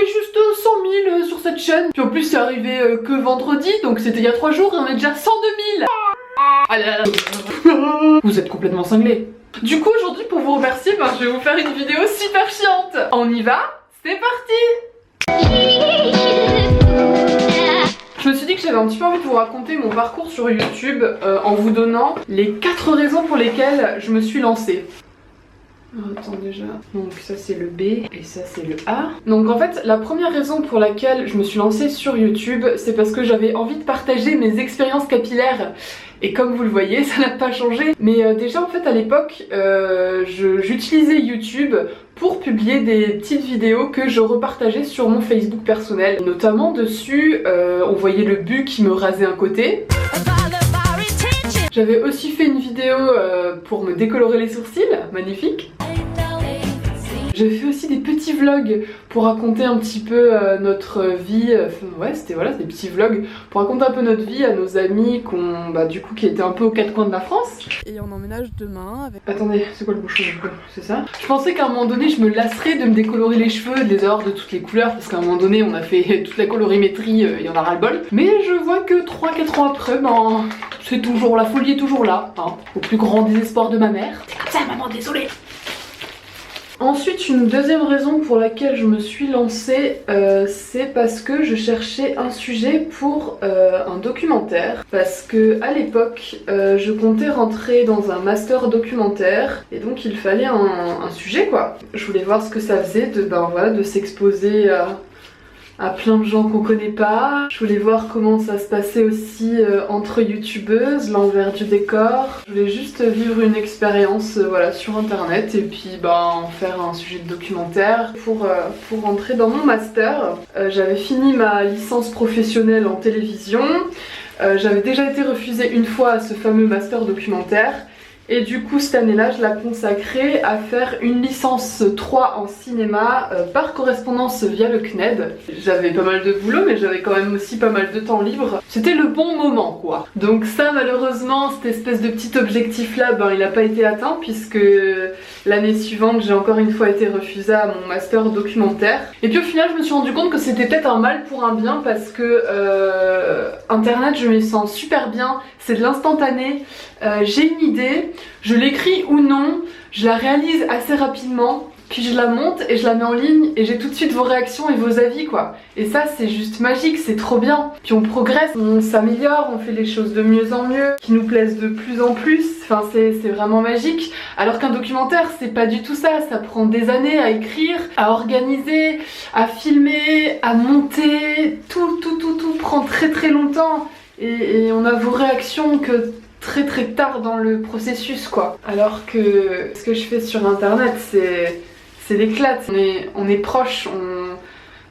est juste 100 000 sur cette chaîne. Puis en plus c'est arrivé que vendredi, donc c'était il y a 3 jours et on est déjà 102 000. Ah là là. Vous êtes complètement cinglés. Du coup aujourd'hui pour vous remercier, je vais vous faire une vidéo super chiante. On y va? C'est parti. Je me suis dit que j'avais un petit peu envie de vous raconter mon parcours sur YouTube en vous donnant les 4 raisons pour lesquelles je me suis lancée. Attends déjà, donc ça c'est le B et ça c'est le A. Donc en fait la première raison pour laquelle je me suis lancée sur YouTube, c'est parce que j'avais envie de partager mes expériences capillaires. Et comme vous le voyez, ça n'a pas changé. Mais déjà en fait à l'époque, j'utilisais YouTube pour publier des petites vidéos que je repartageais sur mon Facebook personnel. Notamment dessus, on voyait le but qui me rasait un côté. J'avais aussi fait une vidéo pour me décolorer les sourcils, magnifique. J'ai fait aussi des petits vlogs pour raconter un petit peu notre vie, ouais c'était voilà, des petits vlogs pour raconter un peu notre vie à nos amis qui étaient un peu aux 4 coins de la France. Et on emménage demain avec... Attendez, c'est quoi le bouchon du coup? C'est ça? Je pensais qu'à un moment donné je me lasserais de me décolorer les cheveux, de les avoir de toutes les couleurs, parce qu'à un moment donné on a fait toute la colorimétrie, il y en a ras le bol. Mais je vois que 3-4 ans après, c'est toujours, la folie est toujours là, hein, au plus grand désespoir de ma mère. C'est comme ça maman, désolée. Ensuite, une deuxième raison pour laquelle je me suis lancée, c'est parce que je cherchais un sujet pour un documentaire. Parce que à l'époque, je comptais rentrer dans un master documentaire et donc il fallait un sujet quoi. Je voulais voir ce que ça faisait de s'exposer à plein de gens qu'on connaît pas. Je voulais voir comment ça se passait aussi entre youtubeuses, l'envers du décor. Je voulais juste vivre une expérience sur internet et puis en faire un sujet de documentaire pour rentrer dans mon master. J'avais fini ma licence professionnelle en télévision. J'avais déjà été refusée une fois à ce fameux master documentaire. Et du coup cette année-là je l'ai consacrée à faire une licence 3 en cinéma par correspondance via le CNED. J'avais pas mal de boulot mais j'avais quand même aussi pas mal de temps libre. C'était le bon moment quoi. Donc ça malheureusement cette espèce de petit objectif là il n'a pas été atteint puisque l'année suivante j'ai encore une fois été refusée à mon master documentaire. Et puis au final je me suis rendu compte que c'était peut-être un mal pour un bien parce que internet je m'y sens super bien, c'est de l'instantané. J'ai une idée, je l'écris ou non, je la réalise assez rapidement, puis je la monte et je la mets en ligne et j'ai tout de suite vos réactions et vos avis quoi. Et ça c'est juste magique, c'est trop bien. Puis on progresse, on s'améliore, on fait les choses de mieux en mieux, qui nous plaisent de plus en plus, enfin c'est vraiment magique. Alors qu'un documentaire c'est pas du tout ça, ça prend des années à écrire, à organiser, à filmer, à monter, tout prend très longtemps. Et on a vos réactions que très tard dans le processus quoi. Alors que ce que je fais sur internet c'est l'éclate, on est proches,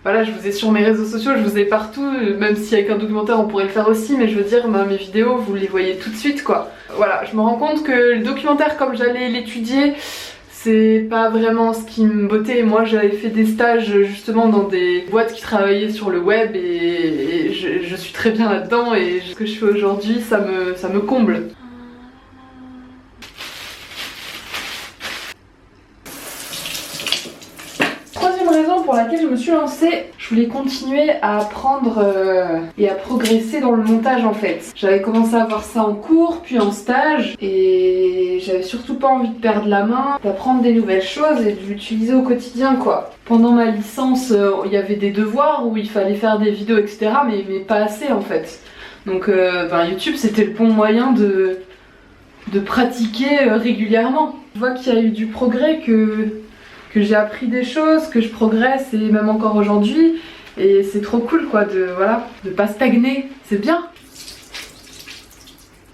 voilà, je vous ai sur mes réseaux sociaux, je vous ai partout, même si avec un documentaire on pourrait le faire aussi, mais je veux dire mes vidéos vous les voyez tout de suite quoi. Voilà, je me rends compte que le documentaire comme j'allais l'étudier, c'est pas vraiment ce qui me bottait. Moi j'avais fait des stages justement dans des boîtes qui travaillaient sur le web et je suis très bien là-dedans et ce que je fais aujourd'hui ça me comble. Troisième raison pour laquelle je me suis lancée, je voulais continuer à apprendre et à progresser dans le montage en fait. J'avais commencé à voir ça en cours, puis en stage, et j'avais surtout pas envie de perdre la main, d'apprendre des nouvelles choses et de l'utiliser au quotidien quoi. Pendant ma licence, il y avait des devoirs où il fallait faire des vidéos etc, mais pas assez en fait. Donc YouTube c'était le bon moyen de pratiquer régulièrement. Je vois qu'il y a eu du progrès, que j'ai appris des choses, que je progresse et même encore aujourd'hui et c'est trop cool quoi de pas stagner, c'est bien.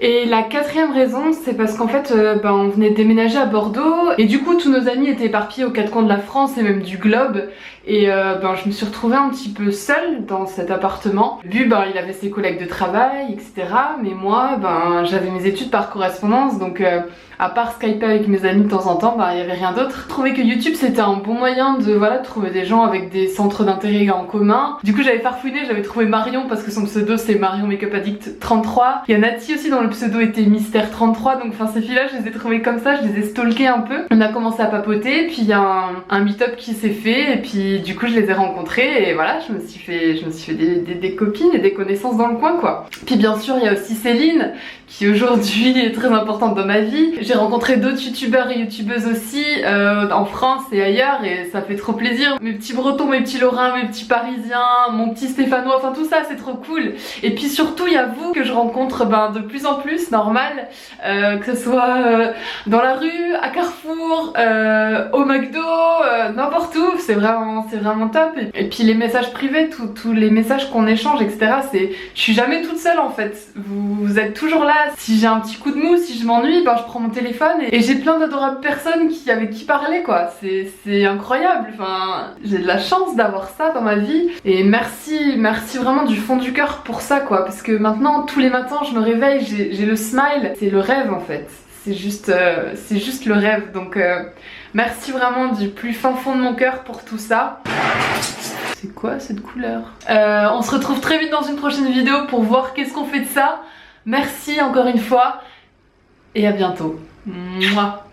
Et la quatrième raison c'est parce qu'en fait on venait de déménager à Bordeaux et du coup tous nos amis étaient éparpillés aux 4 coins de la France et même du globe et je me suis retrouvée un petit peu seule dans cet appartement. Lui il avait ses collègues de travail etc, mais moi j'avais mes études par correspondance donc À part Skype avec mes amis de temps en temps, bah il y avait rien d'autre. Je trouvais que YouTube c'était un bon moyen de voilà, de trouver des gens avec des centres d'intérêt en commun. Du coup j'avais farfouiné, j'avais trouvé Marion parce que son pseudo c'est Marion Makeup Addict 33. Il y a Nati aussi dont le pseudo était Mystère 33, donc enfin ces filles-là je les ai trouvées comme ça, je les ai stalkées un peu. On a commencé à papoter, puis il y a un meet-up qui s'est fait et puis du coup je les ai rencontrées et voilà, je me suis fait des copines et des connaissances dans le coin quoi. Puis bien sûr il y a aussi Céline qui aujourd'hui est très importante dans ma vie. J'ai rencontré d'autres youtubeurs et youtubeuses aussi en France et ailleurs et ça fait trop plaisir. Mes petits bretons, mes petits lorrains, mes petits parisiens, mon petit stéphanois, enfin tout ça c'est trop cool. Et puis surtout il y a vous que je rencontre de plus en plus, normal, que ce soit dans la rue, à Carrefour, au McDo, n'importe où, c'est vraiment top. Et puis les messages privés, tous les messages qu'on échange, etc. Je suis jamais toute seule en fait. Vous êtes toujours là. Si j'ai un petit coup de mou, si je m'ennuie, je prends mon téléphone et j'ai plein d'adorables personnes avec qui parler quoi. C'est incroyable. Enfin, j'ai de la chance d'avoir ça dans ma vie. Et merci vraiment du fond du cœur pour ça quoi. Parce que maintenant, tous les matins, je me réveille, j'ai le smile. C'est le rêve en fait. C'est juste le rêve. Donc merci vraiment du plus fin fond de mon cœur pour tout ça. C'est quoi cette couleur? On se retrouve très vite dans une prochaine vidéo pour voir qu'est-ce qu'on fait de ça. Merci encore une fois et à bientôt. Mouah.